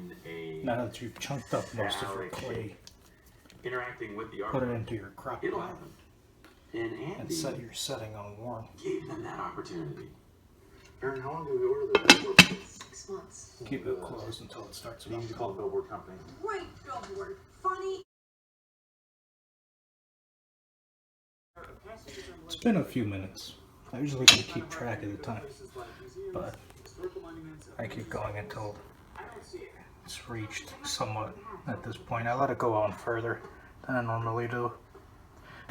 in a Now that you've chunked up most of your clay, interacting with the put it artwork, into your crock it'll pot happen. And and Andy set your setting on warm. gave them that opportunity. Aaron, how long do we order the billboard for? 6 months. Keep it closed until it starts You need to call the billboard company. Great billboard. Funny. It's been a few minutes. I usually don't keep track of the time, but I keep going until it's reached somewhat at this point. I let it go on further than I normally do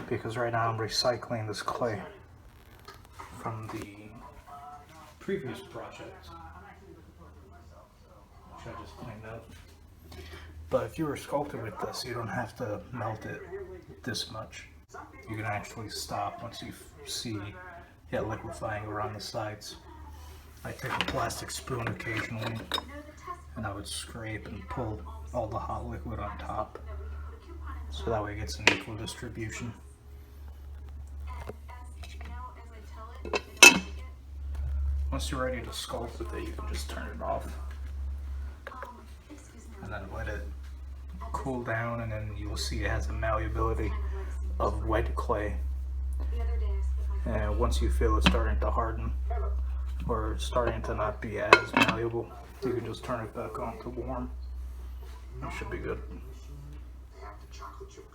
because right now I'm recycling this clay from the previous project, which I just cleaned up. But if you were sculpting with this, you don't have to melt it this much. You can actually stop once you see it liquefying around the sides. I take a plastic spoon occasionally and I would scrape and pull all the hot liquid on top so that way it gets an equal distribution. Once you're ready to sculpt with it, you can just turn it off and then let it cool down, and then you'll see it has a malleability of wet clay. And once you feel it starting to harden or starting to not be as malleable, you can just turn it back on to warm. It should be good. They have the chocolate chip